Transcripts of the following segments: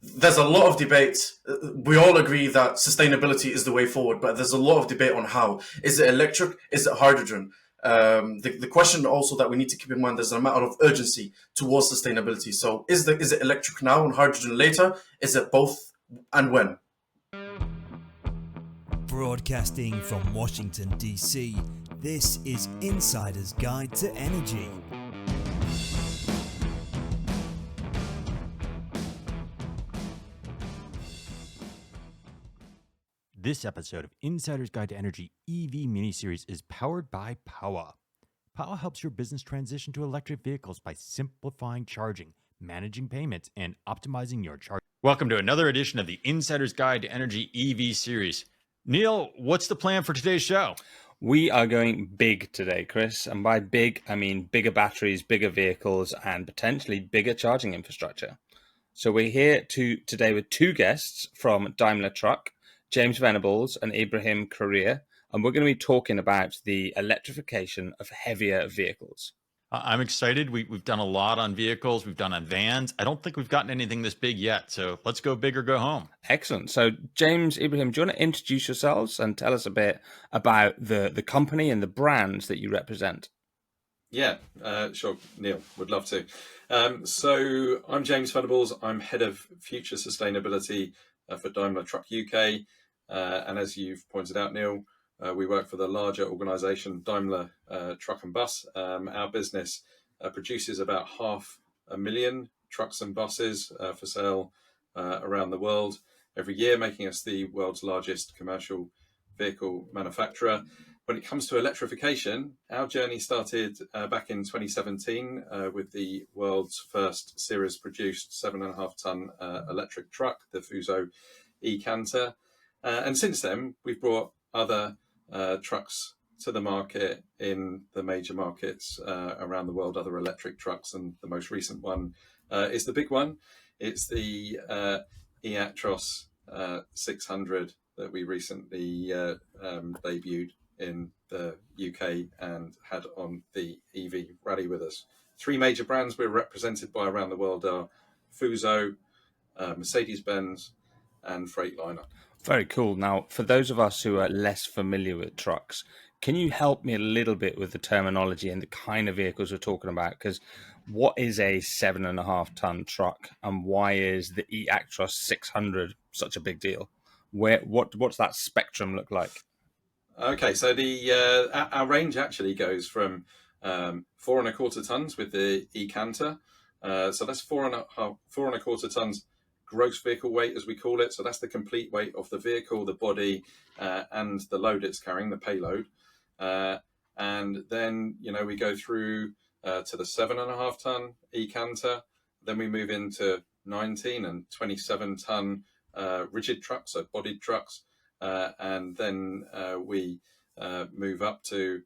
there's a lot of debate. We all agree that sustainability is the way forward, but there's a lot of debate on how. Is it electric? Is it hydrogen? The question also that we need to keep in mind, there's a matter of urgency towards sustainability. So is it electric now and hydrogen later? Is it both, and when? Broadcasting from Washington, D.C., this is Insider's Guide to Energy. This episode of Insider's Guide to Energy EV miniseries is powered by Power. Power helps your business transition to electric vehicles by simplifying charging, managing payments, and optimizing your charge. Welcome to another edition of the Insider's Guide to Energy EV series. Niall, what's the plan for today's show? We are going big today, Chris. And by big, I mean bigger batteries, bigger vehicles, and potentially bigger charging infrastructure. So we're here today with two guests from Daimler Truck, James Venables and Ibrahim Kraria, and we're going to be talking about the electrification of heavier vehicles. I'm excited. We've done a lot on vehicles. We've done on vans. I don't think we've gotten anything this big yet. So let's go big or go home. Excellent. So James, Ibrahim, do you want to introduce yourselves and tell us a bit about the company and the brands that you represent? Yeah, sure, Neil, would love to. So I'm James Venables. I'm Head of Future Sustainability for Daimler Truck UK. And as you've pointed out, Neil, we work for the larger organisation Daimler Truck and Bus. Our business produces about 500,000 trucks and buses for sale around the world every year, making us the world's largest commercial vehicle manufacturer. When it comes to electrification, our journey started back in 2017 with the world's first series-produced 7.5-ton electric truck, the Fuso e-Canter. And since then, we've brought other trucks to the market in the major markets around the world, other electric trucks, and the most recent one is the big one. It's the Actros 600 that we recently debuted in the UK and had on the EV rally with us. Three major brands we're represented by around the world are Fuso, Mercedes-Benz, and Freightliner. Very cool. Now, for those of us who are less familiar with trucks, can you help me a little bit with the terminology and the kind of vehicles we're talking about? Because what is a 7.5-ton truck, and why is the Actros 600 such a big deal? What's that spectrum look like? Okay, so our range actually goes from 4.25 tons with the e-Canter. So that's 4.25 tons gross vehicle weight, as we call it. So that's the complete weight of the vehicle, the body, and the load it's carrying, the payload. And then, we go through to the 7.5-ton e-Canter. Then we move into 19 and 27-ton rigid trucks, so bodied trucks. And then we move up to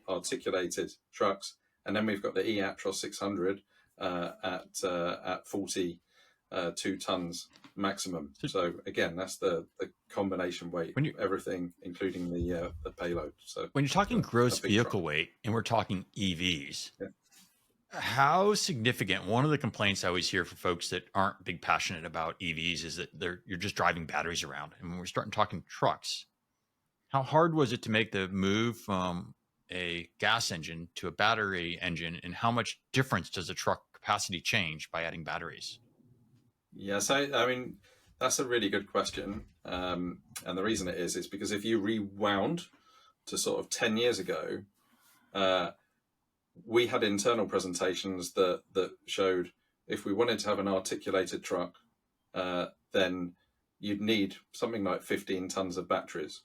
articulated trucks. And then we've got the Actros 600 at 42 tons maximum. So again, that's the combination weight, everything, including the payload. So when you're talking gross vehicle weight, and we're talking EVs, how significant? One of the complaints I always hear from folks that aren't big passionate about EVs is that you're just driving batteries around. And when we're starting talking trucks, how hard was it to make the move from a gas engine to a battery engine, and how much difference does a truck capacity change by adding batteries? Yeah, so I mean, that's a really good question. And the reason it is because if you rewound to sort of 10 years ago, we had internal presentations that showed if we wanted to have an articulated truck, then you'd need something like 15 tons of batteries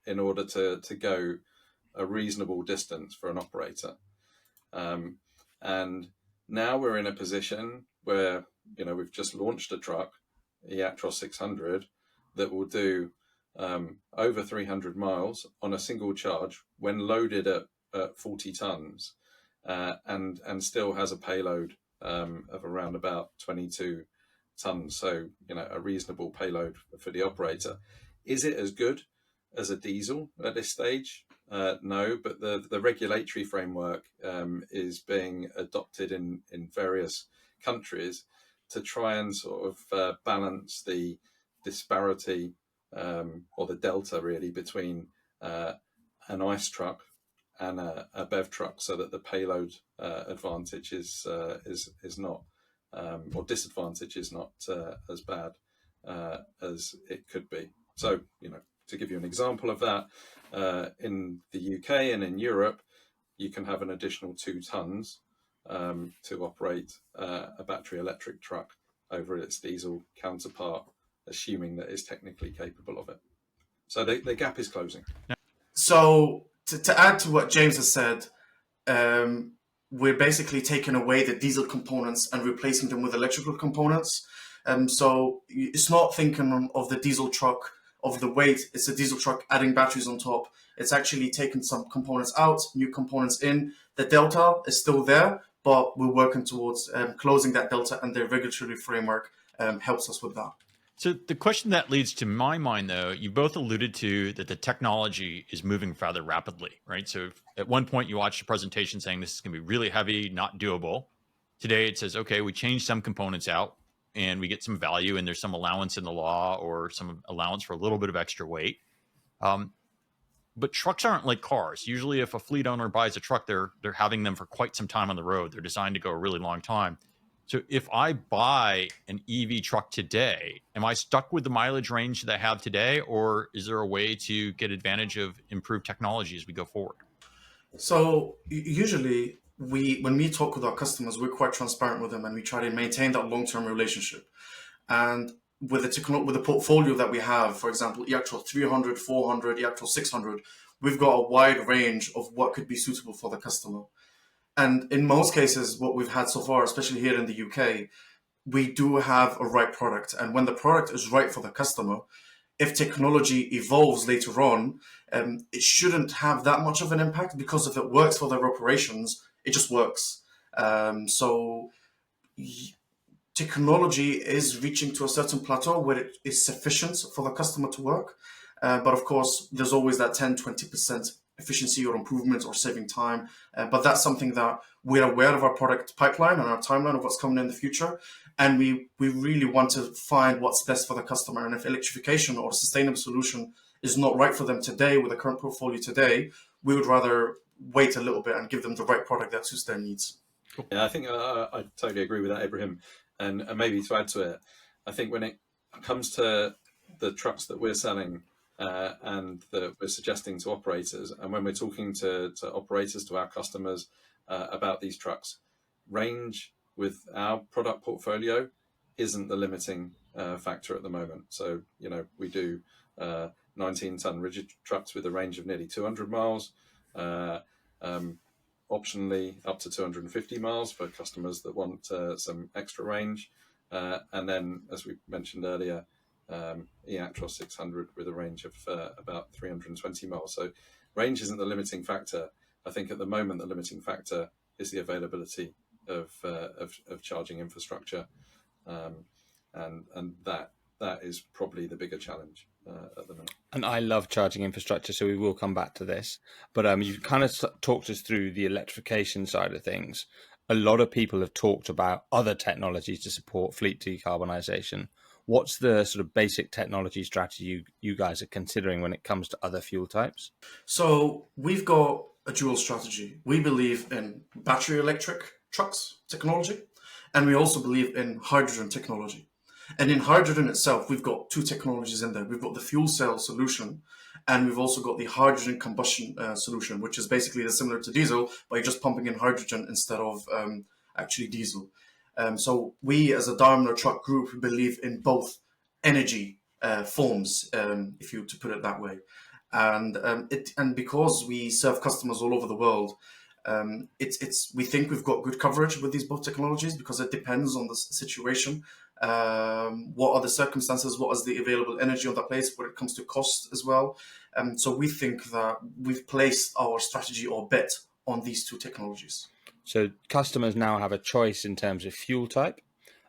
in order to go a reasonable distance for an operator. And now we're in a position where we've just launched a truck, the Actros 600, that will do over 300 miles on a single charge when loaded at 40 tons, and still has a payload of around about 22 tons. So, a reasonable payload for the operator. Is it as good as a diesel at this stage? No, but the regulatory framework is being adopted in various countries to try and sort of balance the disparity or the delta really between an ICE truck and a BEV truck, so that the payload advantage is not or disadvantage is not as bad as it could be. So, to give you an example of that, in the UK and in Europe, you can have an additional 2 tons to operate a battery electric truck over its diesel counterpart, assuming that it's technically capable of it. So the gap is closing. So to add to what James has said, we're basically taking away the diesel components and replacing them with electrical components. So it's not thinking of the diesel truck, of the weight. It's a diesel truck adding batteries on top. It's actually taking some components out, new components in. The delta is still there, but we're working towards closing that delta, and the regulatory framework helps us with that. So the question that leads to my mind, though, you both alluded to that the technology is moving rather rapidly, right? So at one point you watched a presentation saying this is going to be really heavy, not doable. Today it says, okay, we change some components out and we get some value, and there's some allowance in the law or some allowance for a little bit of extra weight. But trucks aren't like cars. Usually if a fleet owner buys a truck, they're having them for quite some time on the road. They're designed to go a really long time. So if I buy an EV truck today, am I stuck with the mileage range that I have today, or is there a way to get advantage of improved technology as we go forward? So usually when we talk with our customers, we're quite transparent with them, and we try to maintain that long-term relationship. And with the portfolio that we have, for example, Actros 300, 400, Actros 600, we've got a wide range of what could be suitable for the customer. And in most cases, what we've had so far, especially here in the UK, we do have a right product. And when the product is right for the customer, if technology evolves later on, it shouldn't have that much of an impact, because if it works for their operations, it just works. Technology is reaching to a certain plateau where it is sufficient for the customer to work. But of course, there's always that 10, 20% efficiency or improvement or saving time. But that's something that we're aware of our product pipeline and our timeline of what's coming in the future. And we really want to find what's best for the customer. And if electrification or a sustainable solution is not right for them today with the current portfolio today, we would rather wait a little bit and give them the right product that suits their needs. Yeah, I think I totally agree with that, Ibrahim. And maybe to add to it, I think when it comes to the trucks that we're selling and that we're suggesting to operators, and when we're talking to operators, to our customers about these trucks, range with our product portfolio isn't the limiting factor at the moment. So, we do 19-ton rigid trucks with a range of nearly 200 miles, optionally up to 250 miles for customers that want some extra range. And then, as we mentioned earlier, Actros 600 with a range of about 320 miles. So range isn't the limiting factor. I think at the moment the limiting factor is the availability of charging infrastructure, and that is probably the bigger challenge at the minute. And I love charging infrastructure, so we will come back to this. But you've kind of talked us through the electrification side of things. A lot of people have talked about other technologies to support fleet decarbonisation. What's the sort of basic technology strategy you guys are considering when it comes to other fuel types? So we've got a dual strategy. We believe in battery electric trucks technology, and we also believe in hydrogen technology. And in hydrogen itself, we've got 2 technologies in there. We've got the fuel cell solution, and we've also got the hydrogen combustion solution, which is basically similar to diesel, but you're just pumping in hydrogen instead of actually diesel. So we, as a Daimler Truck group, believe in both energy forms, if you to put it that way. And because we serve customers all over the world, we think we've got good coverage with these both technologies, because it depends on the situation. What are the circumstances? What is the available energy on that place when it comes to cost as well? So we think that we've placed our strategy or bet on these 2 technologies. So customers now have a choice in terms of fuel type.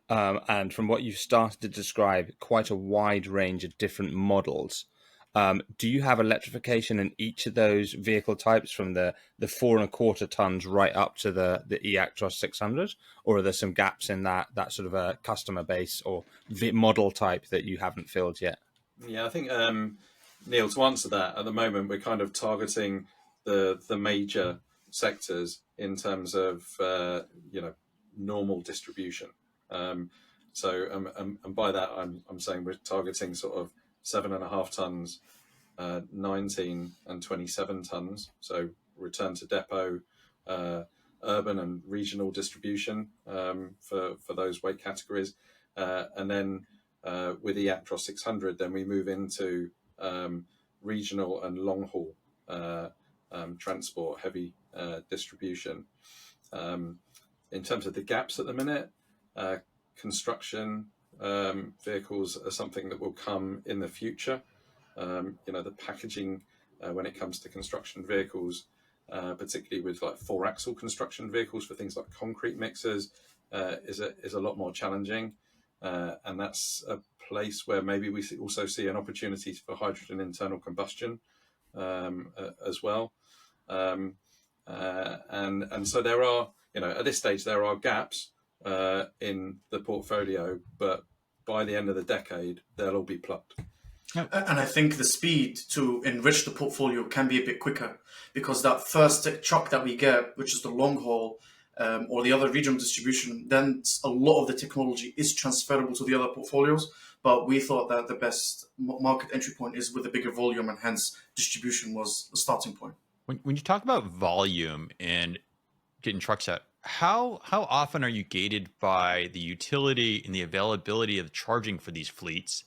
And from what you've started to describe, quite a wide range of different models. Do you have electrification in each of those vehicle types, from the 4.25 tons right up to the Actros 600, or are there some gaps in that sort of a customer base or model type that you haven't filled yet? Yeah, I think Neil, to answer that, at the moment we're kind of targeting the major sectors in terms of normal distribution. And by that I'm saying we're targeting sort of 7.5 tons, 19 and 27 tons. So return to depot, urban and regional distribution for those weight categories, and then with the Actros 600, then we move into regional and long haul transport, heavy distribution. In terms of the gaps at the minute, construction vehicles are something that will come in the future. The packaging when it comes to construction vehicles, particularly with like 4-axle construction vehicles for things like concrete mixers, is a lot more challenging. And that's a place where maybe we also see an opportunity for hydrogen internal combustion as well. And so there are, at this stage, there are gaps in the portfolio, but by the end of the decade, they'll all be plugged. And I think the speed to enrich the portfolio can be a bit quicker, because that first truck that we get, which is the long haul, or the other regional distribution, then a lot of the technology is transferable to the other portfolios. But we thought that the best market entry point is with a bigger volume, and hence distribution was the starting point. When you talk about volume and getting trucks out, how often are you gated by the utility and the availability of charging for these fleets?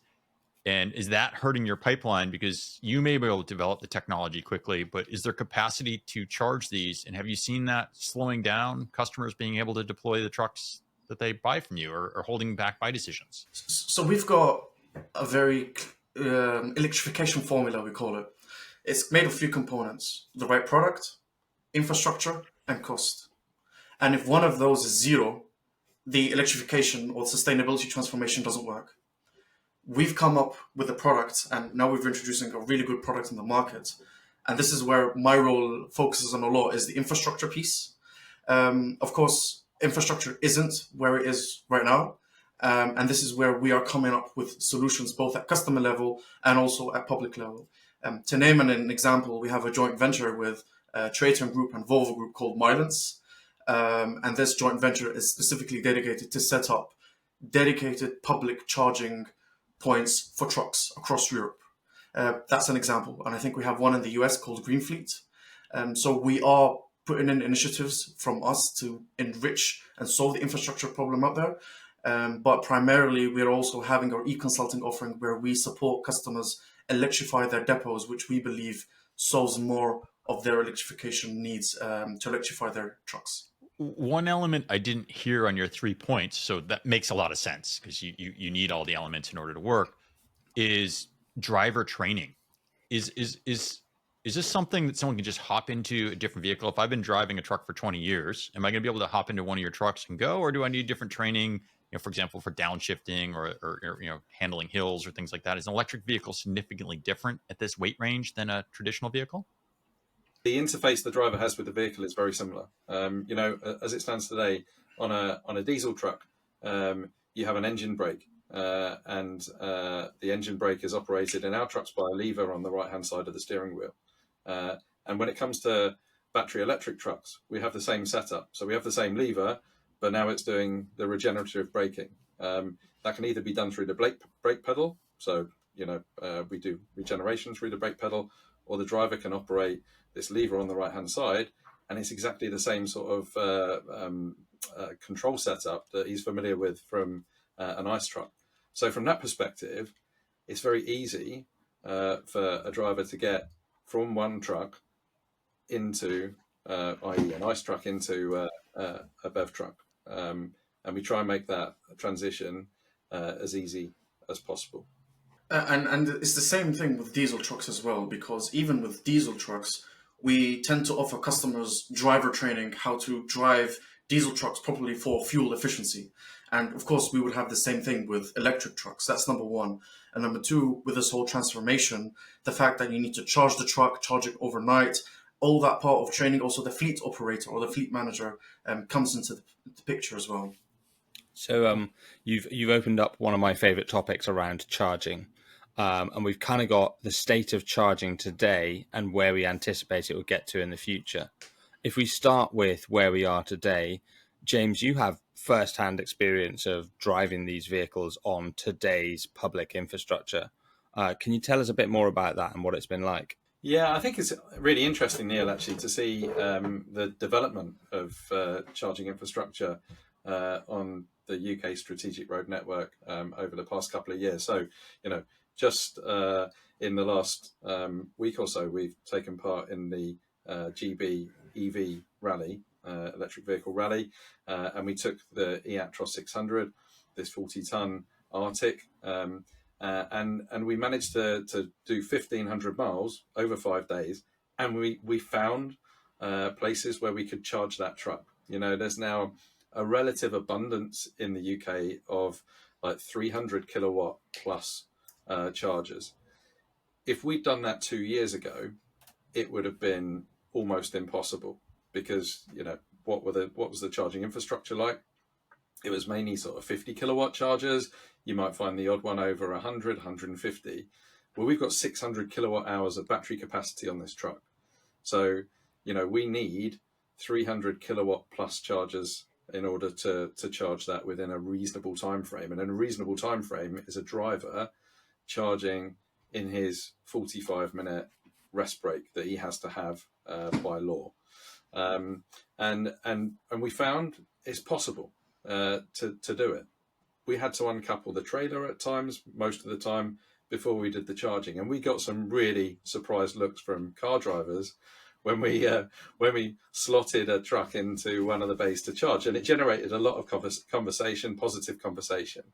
And is that hurting your pipeline? Because you may be able to develop the technology quickly, but is there capacity to charge these? And have you seen that slowing down customers being able to deploy the trucks that they buy from you, or holding back buy decisions? So we've got a very electrification formula, we call it. It's made of 3 components: the right product, infrastructure, and cost. And if one of those is 0, the electrification or sustainability transformation doesn't work. We've come up with a product, and now we're introducing a really good product in the market. And this is where my role focuses on a lot, is the infrastructure piece. Of course, infrastructure isn't where it is right now. And this is where we are coming up with solutions, both at customer level and also at public level. To name an example, we have a joint venture with Traton Group and Volvo Group called Milence. And this joint venture is specifically dedicated to set up dedicated public charging points for trucks across Europe. That's an example. And I think we have one in the US called Green Fleet. So we are putting in initiatives from us to enrich and solve the infrastructure problem out there. But primarily, we're also having our e-consulting offering, where we support customers electrify their depots, which we believe solves more of their electrification needs to electrify their trucks. One element I didn't hear on your 3 points, so that makes a lot of sense because you need all the elements in order to work, is driver training. Is this something that someone can just hop into a different vehicle? If I've been driving a truck for 20 years, am I going to be able to hop into one of your trucks and go, or do I need different training, for example, for downshifting or handling hills or things like that? Is an electric vehicle significantly different at this weight range than a traditional vehicle? The interface the driver has with the vehicle is very similar. As it stands today, on a diesel truck, you have an engine brake, and the engine brake is operated in our trucks by a lever on the right-hand side of the steering wheel. And when it comes to battery electric trucks, we have the same setup. So we have the same lever, but now it's doing the regenerative braking. That can either be done through the brake pedal, so we do regeneration through the brake pedal, or the driver can operate this lever on the right hand side, and it's exactly the same sort of control setup that he's familiar with from an ICE truck. So from that perspective, it's very easy for a driver to get from one truck into, i.e. an ICE truck, into a BEV truck. And we try and make that transition as easy as possible. And it's the same thing with diesel trucks as well, because even with diesel trucks, we tend to offer customers driver training, how to drive diesel trucks properly for fuel efficiency. And of course, we would have the same thing with electric trucks. That's number one. And number two, with this whole transformation, the fact that you need to charge the truck, charge it overnight, all that part of training, also the fleet operator or the fleet manager comes into the picture as well. So you've opened up one of my favorite topics around charging. And we've kind of got the state of charging today and where we anticipate it will get to in the future. If we start with where we are today, James, you have first-hand experience of driving these vehicles on today's public infrastructure. Can you tell us a bit more about that and what it's been like? Yeah, I think it's really interesting, Neil, actually, to see the development of charging infrastructure on the UK strategic road network over the past couple of years. So, just in the last week or so, we've taken part in the GB EV rally, electric vehicle rally, and we took the Actros 600, this 40-ton Arctic, and we managed to do 1,500 miles over 5 days, and we found places where we could charge that truck. There's now a relative abundance in the UK of like 300 kilowatt plus chargers. If we'd done that 2 years ago, it would have been almost impossible, because what was the charging infrastructure like? It was mainly sort of 50 kilowatt chargers. You might find the odd one over 100, 150. Well, we've got 600 kilowatt hours of battery capacity on this truck. So, we need 300 kilowatt plus chargers in order to charge that within a reasonable time frame. And in a reasonable time frame is a driver charging in his 45-minute rest break that he has to have by law. And we found it's possible to do it. We had to uncouple the trailer at times, most of the time, before we did the charging, and we got some really surprised looks from car drivers when we slotted a truck into one of the bays to charge, and it generated a lot of conversation, positive conversation.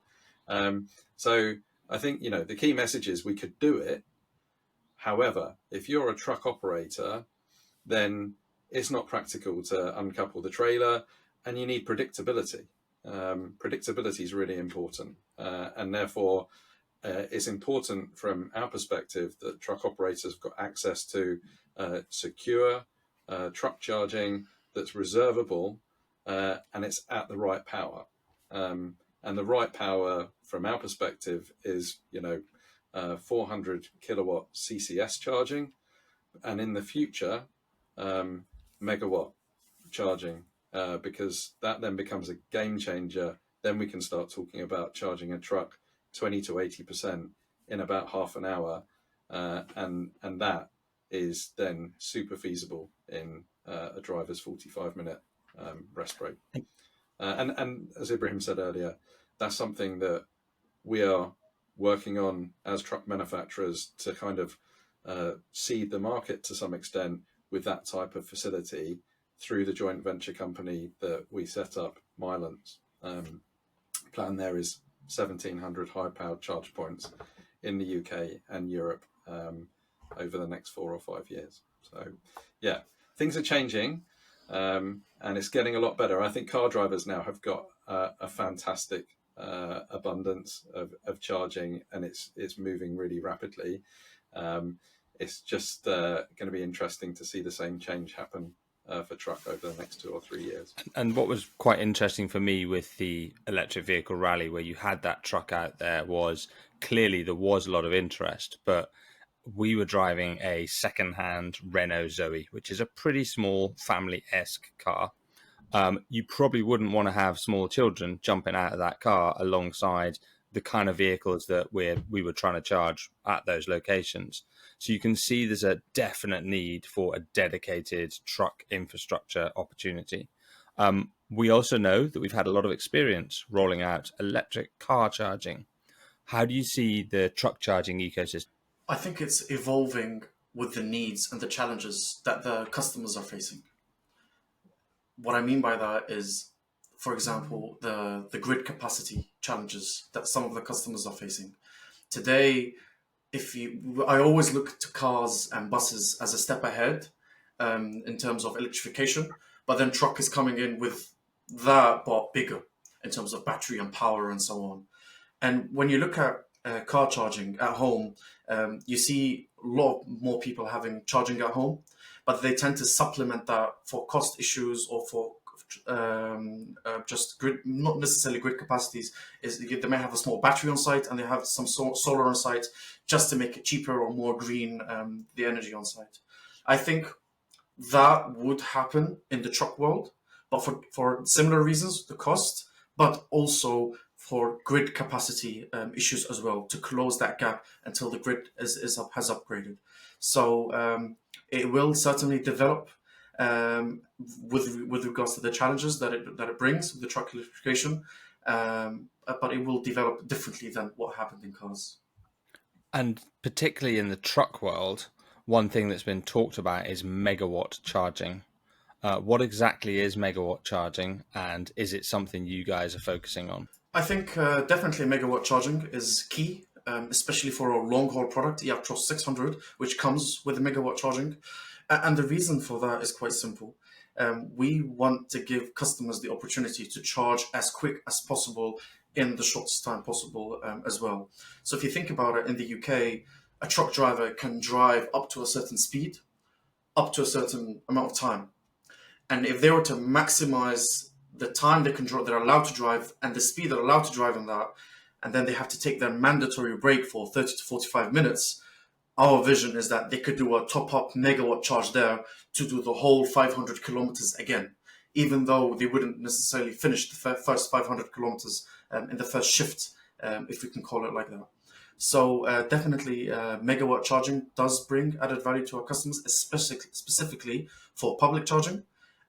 So I think the key message is we could do it. However, if you're a truck operator, then it's not practical to uncouple the trailer, and you need predictability. Predictability is really important, and therefore it's important from our perspective that truck operators have got access to secure truck charging that's reservable, and it's at the right power. And the right power from our perspective is 400 kilowatt CCS charging, and in the future megawatt charging, because that then becomes a game changer. Then we can start talking about charging a truck 20 to 80% in about half an hour, and that is then super feasible in a driver's 45-minute rest break. And as Ibrahim said earlier, that's something that we are working on as truck manufacturers to kind of seed the market to some extent with that type of facility through the joint venture company that we set up, Mylands. Plan there is 1,700 high-powered charge points in the UK and Europe over the next 4 or 5 years. So, yeah, things are changing, and it's getting a lot better. I think car drivers now have got a fantastic abundance of charging, and it's moving really rapidly. It's just going to be interesting to see the same change happen for truck over the next 2 or 3 years. And what was quite interesting for me with the electric vehicle rally, where you had that truck out there, was clearly there was a lot of interest, but we were driving a second-hand Renault Zoe, which is a pretty small family-esque car. You probably wouldn't want to have small children jumping out of that car alongside the kind of vehicles that we were trying to charge at those locations. So you can see there's a definite need for a dedicated truck infrastructure opportunity. We also know that we've had a lot of experience rolling out electric car charging. How do you see the truck charging ecosystem? I think it's evolving with the needs and the challenges that the customers are facing. What I mean by that is, for example, the grid capacity challenges that some of the customers are facing. Today, I always look to cars and buses as a step ahead in terms of electrification, but then truck is coming in with that, but bigger. in terms of battery and power and so on. And when you look at car charging at home, you see a lot more people having charging at home, but they tend to supplement that for cost issues or for just grid, not necessarily grid capacities. Is they may have a small battery on site and they have some solar on site just to make it cheaper or more green, the energy on site. I think that would happen in the truck world, but for similar reasons, the cost, but also for grid capacity issues as well, to close that gap until the grid has upgraded. So it will certainly develop with regards to the challenges that it brings with the truck electrification, but it will develop differently than what happened in cars. And particularly in the truck world, one thing that's been talked about is megawatt charging. What exactly is megawatt charging, and is it something you guys are focusing on? I think definitely megawatt charging is key, especially for a long-haul product, the Actros 600, which comes with a megawatt charging. And the reason for that is quite simple. We want to give customers the opportunity to charge as quick as possible in the shortest time possible as well. So if you think about it, in the UK, a truck driver can drive up to a certain speed, up to a certain amount of time. And if they were to maximize the time they're allowed to drive and the speed they're allowed to drive in that, and then they have to take their mandatory break for 30 to 45 minutes, our vision is that they could do a top-up megawatt charge there to do the whole 500 kilometers again, even though they wouldn't necessarily finish the first 500 kilometers in the first shift, if we can call it like that. So definitely megawatt charging does bring added value to our customers, specifically for public charging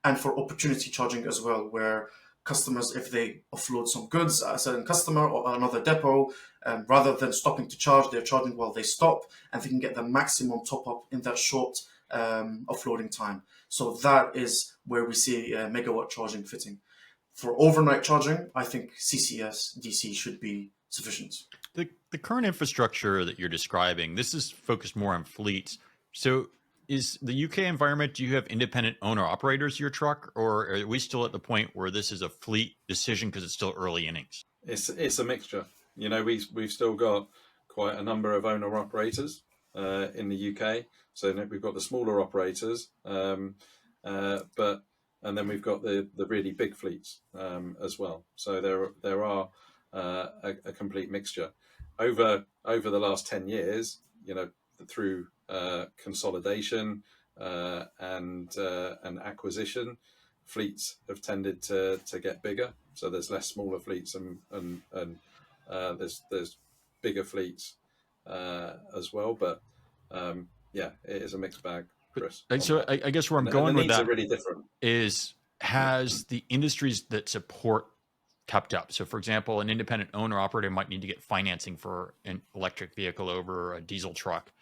and for opportunity charging as well, where customers, if they offload some goods at a certain customer or another depot, rather than stopping to charge, they're charging while they stop, and they can get the maximum top up in that short offloading time. So that is where we see megawatt charging fitting. For overnight charging, I think CCS DC should be sufficient. The current infrastructure that you're describing, this is focused more on fleets. So is the UK environment, do you have independent owner operators of your truck, or are we still at the point where this is a fleet decision because it's still early innings? It's a mixture. You know, we've still got quite a number of owner operators in the UK. So we've got the smaller operators, but and then we've got the really big fleets as well. So there are a complete mixture over the last 10 years. You know, through consolidation and acquisition, fleets have tended to get bigger. So there's less smaller fleets and there's bigger fleets as well. But yeah, it is a mixed bag, Chris. So I guess where I'm going with that are really different. Is has the industries that support kept up? So for example, an independent owner operator might need to get financing for an electric vehicle over a diesel truck.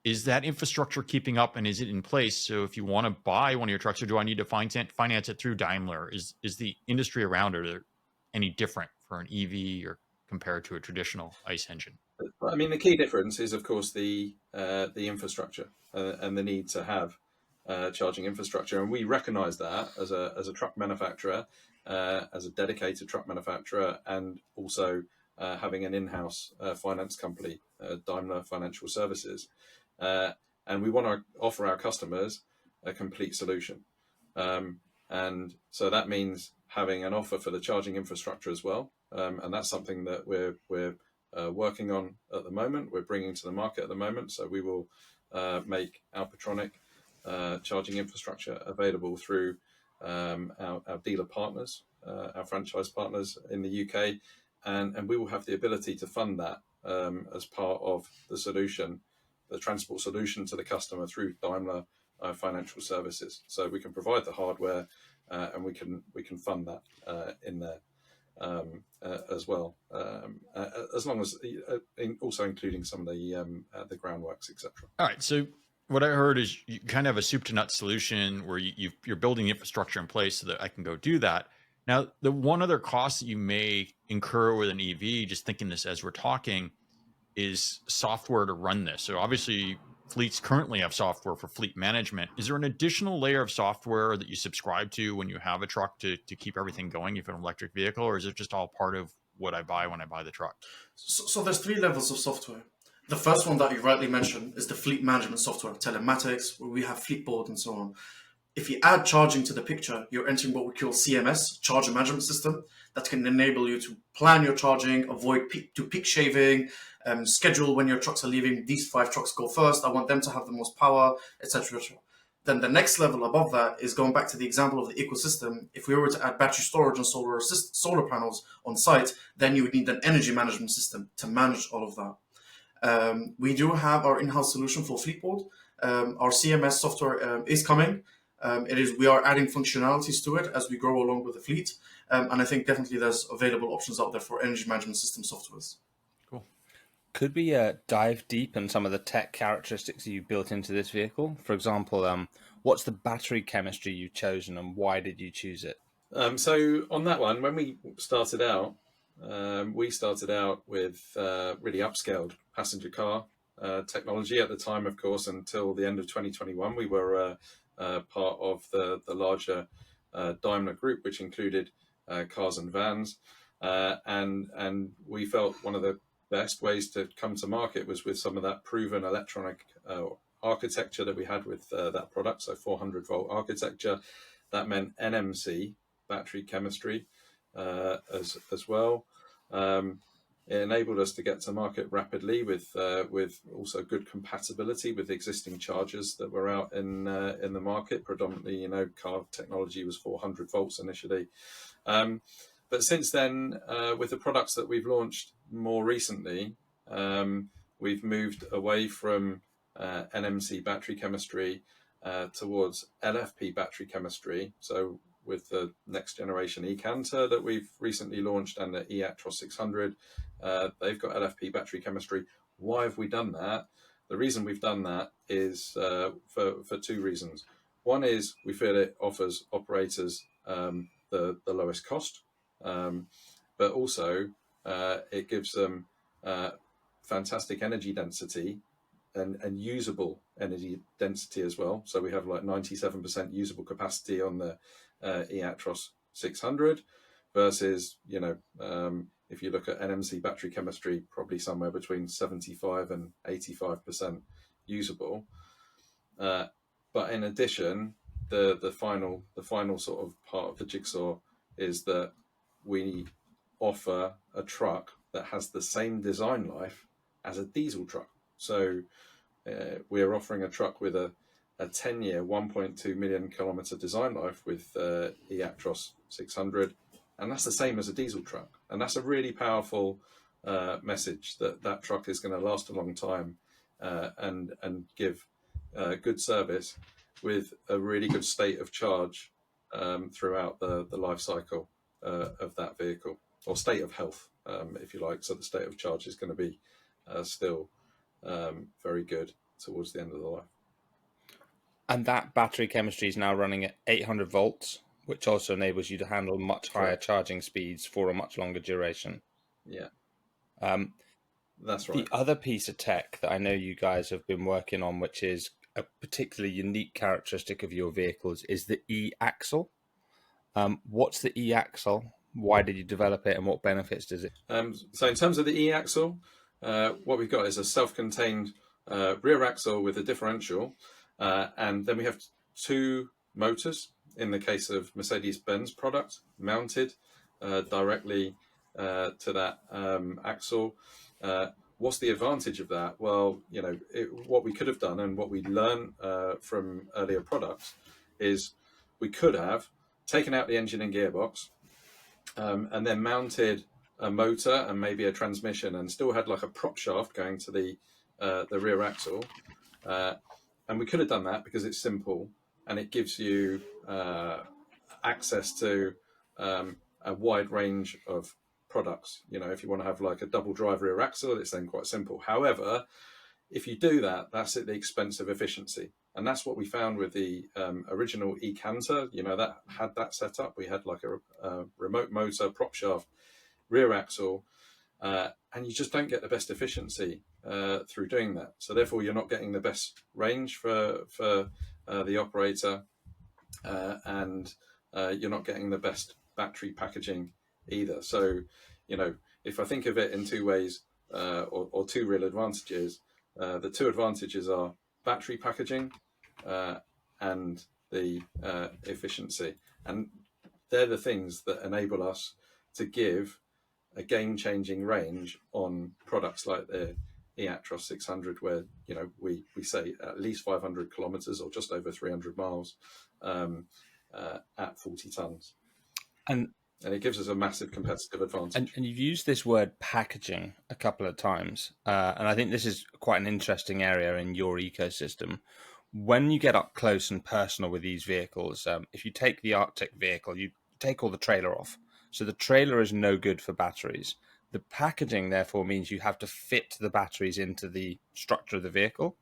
Is that infrastructure keeping up, and is it in place? So if you want to buy one of your trucks, or do I need to finance it through Daimler? Is the industry around it any different for an EV or compared to a traditional ICE engine? I mean, the key difference is, of course, the infrastructure and the need to have charging infrastructure, and we recognise that as a truck manufacturer, as a dedicated truck manufacturer, and also having an in-house finance company, Daimler Financial Services. And we want to offer our customers a complete solution. And so that means having an offer for the charging infrastructure as well. And that's something that we're working on at the moment. We're bringing to the market at the moment. So we will make Alpatronic charging infrastructure available through our dealer partners, our franchise partners in the UK. And we will have the ability to fund that as part of the solution, the transport solution to the customer through Daimler Financial Services. So we can provide the hardware and we can fund that in there as well, as long as also including some of the groundworks, etc. All right. So what I heard is you kind of have a soup to nuts solution where you're building the infrastructure in place so that I can go do that. Now, the one other cost that you may incur with an EV, just thinking this as we're talking, is software to run this. So obviously fleets currently have software for fleet management. Is there an additional layer of software that you subscribe to when you have a truck to keep everything going if it's an electric vehicle, or is it just all part of what I buy when I buy the truck? So there's three levels of software. The first one that you rightly mentioned is the fleet management software, telematics, where we have fleet board and so on. If you add charging to the picture, you're entering what we call CMS, charger management system, that can enable you to plan your charging, avoid peak shaving, schedule when your trucks are leaving. These 5 trucks go first. I want them to have the most power, etc. Then the next level above that is going back to the example of the ecosystem. If we were to add battery storage and solar panels on site, then you would need an energy management system to manage all of that. We do have our in-house solution for Fleetboard. Our CMS software is coming. We are adding functionalities to it as we grow along with the fleet. And I think definitely there's available options out there for energy management system softwares. Cool. Could we dive deep in some of the tech characteristics you built into this vehicle? For example, what's the battery chemistry you've chosen and why did you choose it? So on that one, when we started out with really upscaled passenger car technology at the time, of course, until the end of 2021. We were part of the larger Daimler group, which included cars and vans. And we felt one of the best ways to come to market was with some of that proven electronic architecture that we had with that product. So 400 volt architecture, that meant NMC battery chemistry as well. It enabled us to get to market rapidly with also good compatibility with existing chargers that were out in the market. Predominantly, car technology was 400 volts initially. But since then, with the products that we've launched more recently, we've moved away from NMC battery chemistry towards LFP battery chemistry. So with the next generation eCanter that we've recently launched and the Actros 600, they've got LFP battery chemistry. Why have we done that? The reason we've done that is for 2 reasons. One is we feel it offers operators the lowest cost, but also it gives them fantastic energy density and usable energy density as well. So we have like 97% usable capacity on the Actros 600 versus, if you look at NMC battery chemistry, probably somewhere between 75 and 85% usable. But in addition, the final sort of part of the jigsaw is that we offer a truck that has the same design life as a diesel truck. So we're offering a truck with a 10-year, 1.2 million kilometer design life with Actros 600, and that's the same as a diesel truck. And that's a really powerful message that truck is going to last a long time and give good service with a really good state of charge throughout the life cycle of that vehicle, or state of health, if you like. So the state of charge is going to be still very good towards the end of the life. And that battery chemistry is now running at 800 volts, which also enables you to handle much higher charging speeds for a much longer duration. Yeah. That's right. The other piece of tech that I know you guys have been working on, which is a particularly unique characteristic of your vehicles, is the e-axle. What's the e-axle? Why did you develop it, and what benefits does it? So in terms of the e-axle, what we've got is a self-contained rear axle with a differential, and then we have 2 motors, in the case of Mercedes-Benz product, mounted directly to that axle. What's the advantage of that? Well, what we could have done and what we learned from earlier products is we could have taken out the engine and gearbox and then mounted a motor and maybe a transmission and still had like a prop shaft going to the rear axle. And we could have done that because it's simple and it gives you access to a wide range of products. If you want to have like a double drive rear axle, it's then quite simple. However, if you do that, that's at the expense of efficiency. And that's what we found with the original eCanter, that had that setup. We had like a remote motor, prop shaft, rear axle. and you just don't get the best efficiency through doing that. So therefore, you're not getting the best range for the operator, and you're not getting the best battery packaging either. So, if I think of it in two ways, or two real advantages, the two advantages are battery packaging and the efficiency, and they're the things that enable us to give a game-changing range on products like the Actros 600, where we say at least 500 kilometers or just over 300 miles at 40 tons, and it gives us a massive competitive advantage. And you've used this word packaging a couple of times, and I think this is quite an interesting area in your ecosystem. When you get up close and personal with these vehicles, if you take the Arctic vehicle, you take all the trailer off. So the trailer is no good for batteries. The packaging, therefore, means you have to fit the batteries into the structure of the vehicle.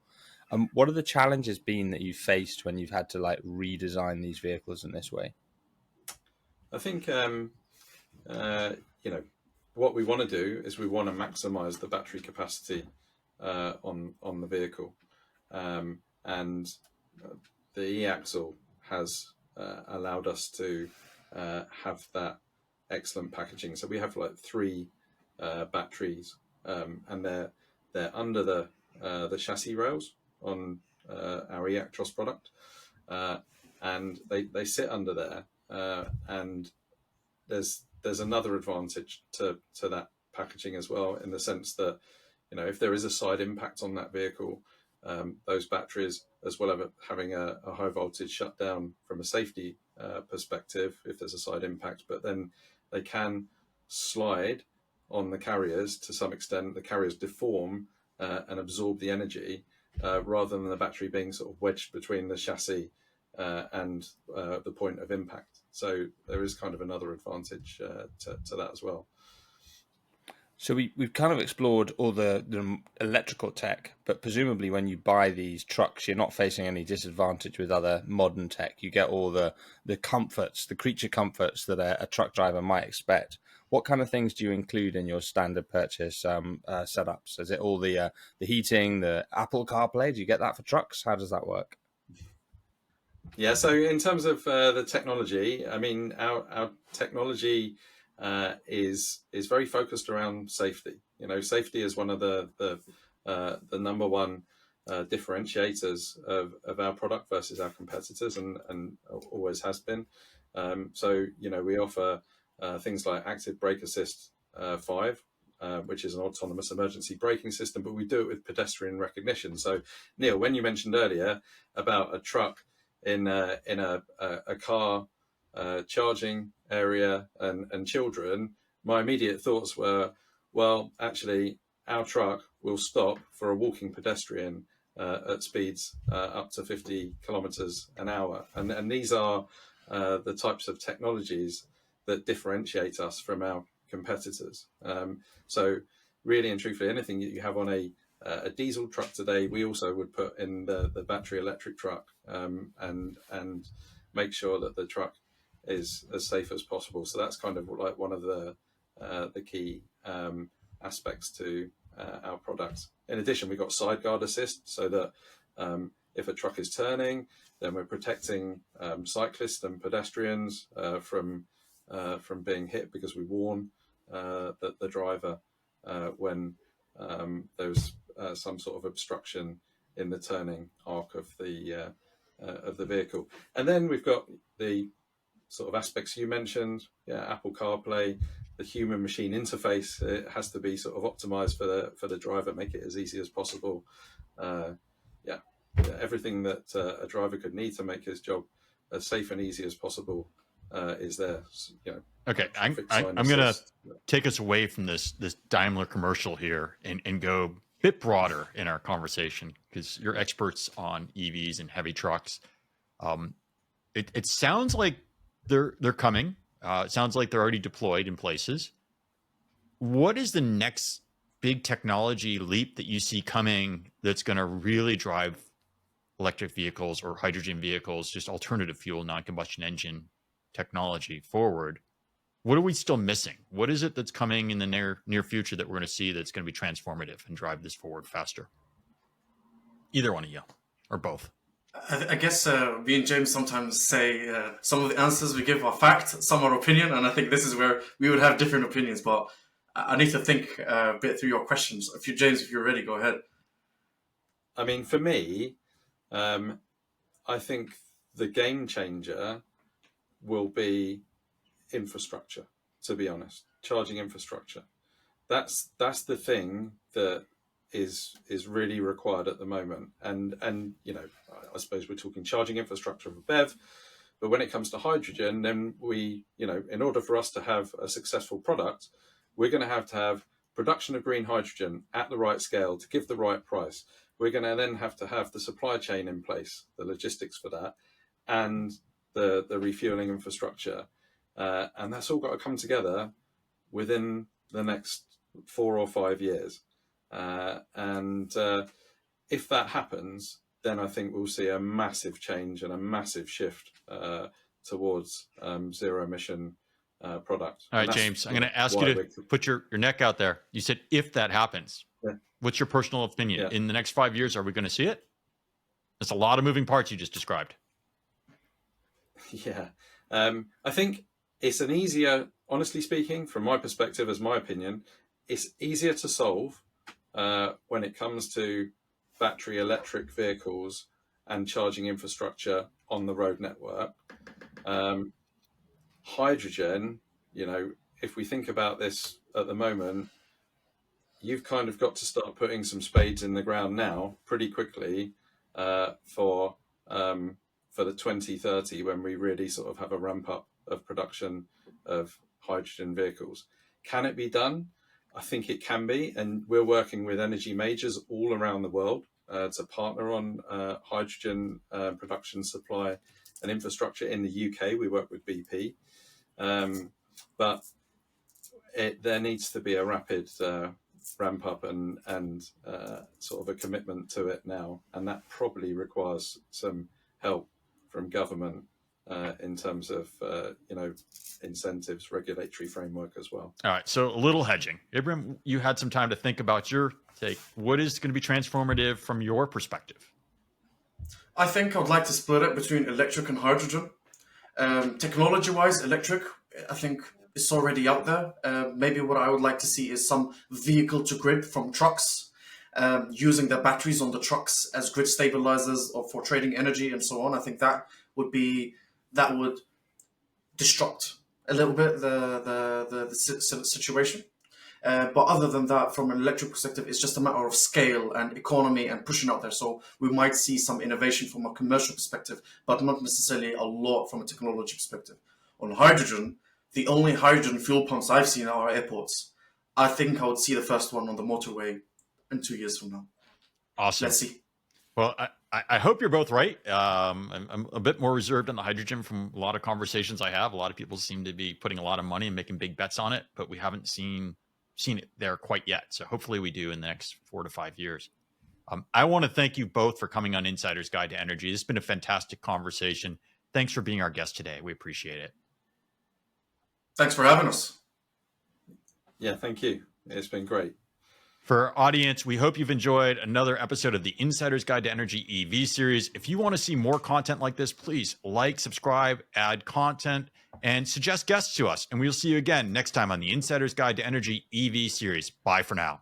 What are the challenges been that you've faced when you've had to redesign these vehicles in this way? I think what we want to do is we want to maximize the battery capacity on the vehicle, and the e-axle has allowed us to have that excellent packaging. So we have 3 batteries, and they're under the chassis rails on our Actros product, and they sit under there, and there's another advantage to that packaging as well, in the sense that if there is a side impact on that vehicle, those batteries, as well as having a high voltage shutdown from a safety perspective if there's a side impact, but then they can slide on the carriers to some extent. The carriers deform and absorb the energy, rather than the battery being sort of wedged between the chassis and the point of impact. So there is kind of another advantage to that as well. So we've kind of explored all the electrical tech, but presumably when you buy these trucks, you're not facing any disadvantage with other modern tech. You get all the comforts, the creature comforts that a truck driver might expect. What kind of things do you include in your standard purchase setups? Is it all the heating, the Apple CarPlay? Do you get that for trucks? How does that work? Yeah, so in terms of the technology, I mean, our technology is very focused around safety. Safety is one of the number one differentiators of our product versus our competitors, and always has been. So we offer things like active brake assist 5, which is an autonomous emergency braking system, but we do it with pedestrian recognition. So Neil, when you mentioned earlier about a truck in a car charging area and children, my immediate thoughts were, well, actually, our truck will stop for a walking pedestrian at speeds up to 50 kilometers an hour. And these are the types of technologies that differentiate us from our competitors. So really and truthfully, anything that you have on a diesel truck today, we also would put in the battery electric truck, and make sure that the truck is as safe as possible. So that's kind of like one of the key aspects to our products. In addition, we've got side guard assist, so that if a truck is turning, then we're protecting cyclists and pedestrians from being hit, because we warn the driver when there's some sort of obstruction in the turning arc of the vehicle. And then we've got the sort of aspects you mentioned, Apple CarPlay, the human machine interface. It has to be sort of optimized for the driver, make it as easy as possible. Everything that a driver could need to make his job as safe and easy as possible is there. Okay, I'm going to take us away from this Daimler commercial here and go a bit broader in our conversation, because you're experts on EVs and heavy trucks. It sounds like they're coming. It sounds like they're already deployed in places. What is the next big technology leap that you see coming that's going to really drive electric vehicles or hydrogen vehicles, just alternative fuel, non-combustion engine technology forward? What are we still missing? What is it that's coming in the near future that we're going to see that's going to be transformative and drive this forward faster? Either one of you, or both. I guess me and James sometimes say some of the answers we give are fact, some are opinion, and I think this is where we would have different opinions. But I need to think a bit through your questions. James, if you're ready, go ahead. I mean, for me, I think the game changer will be infrastructure. To be honest, charging infrastructure. That's the thing that is really required at the moment. And I suppose we're talking charging infrastructure for BEV, but when it comes to hydrogen, then in order for us to have a successful product, we're going to have production of green hydrogen at the right scale to give the right price. We're going to then have to have the supply chain in place, the logistics for that, and the refueling infrastructure. And that's all got to come together within the next 4 or 5 years. If that happens, then I think we'll see a massive change and a massive shift towards zero emission product. All right, James, I'm going to ask you to put your neck out there. You said if that happens, what's your personal opinion? Yeah. In the next 5 years, are we going to see it? That's a lot of moving parts you just described. Yeah. I think it's an easier, honestly speaking, from my perspective, as my opinion, it's easier to solve when it comes to battery electric vehicles and charging infrastructure on the road network. Hydrogen, if we think about this at the moment, you've kind of got to start putting some spades in the ground now pretty quickly for the 2030, when we really sort of have a ramp up of production of hydrogen vehicles. Can it be done? I think it can be, and we're working with energy majors all around the world to partner on hydrogen production, supply and infrastructure. In the UK, we work with BP, but there needs to be a rapid ramp up and sort of a commitment to it now, and that probably requires some help from government in terms of incentives, regulatory framework as well. All right, so a little hedging. Ibrahim, you had some time to think about your take. What is going to be transformative from your perspective? I think I'd like to split it between electric and hydrogen. Technology-wise, electric, I think it's already out there. Maybe what I would like to see is some vehicle-to-grid from trucks, using the batteries on the trucks as grid stabilizers or for trading energy and so on. I think that would disrupt a little bit the situation. But other than that, from an electric perspective, it's just a matter of scale and economy and pushing out there. So we might see some innovation from a commercial perspective, but not necessarily a lot from a technology perspective. On hydrogen, the only hydrogen fuel pumps I've seen are airports. I think I would see the first one on the motorway in 2 years from now. Awesome. Let's see. Well, I hope you're both right. I'm a bit more reserved on the hydrogen from a lot of conversations I have. A lot of people seem to be putting a lot of money and making big bets on it, but we haven't seen it there quite yet. So hopefully we do in the next 4 to 5 years. I want to thank you both for coming on Insider's Guide to Energy. It's been a fantastic conversation. Thanks for being our guest today. We appreciate it. Thanks for having us. Yeah, thank you. It's been great. For our audience, we hope you've enjoyed another episode of the Insider's Guide to Energy EV series. If you want to see more content like this, please like, subscribe, add content, and suggest guests to us. And we'll see you again next time on the Insider's Guide to Energy EV series. Bye for now.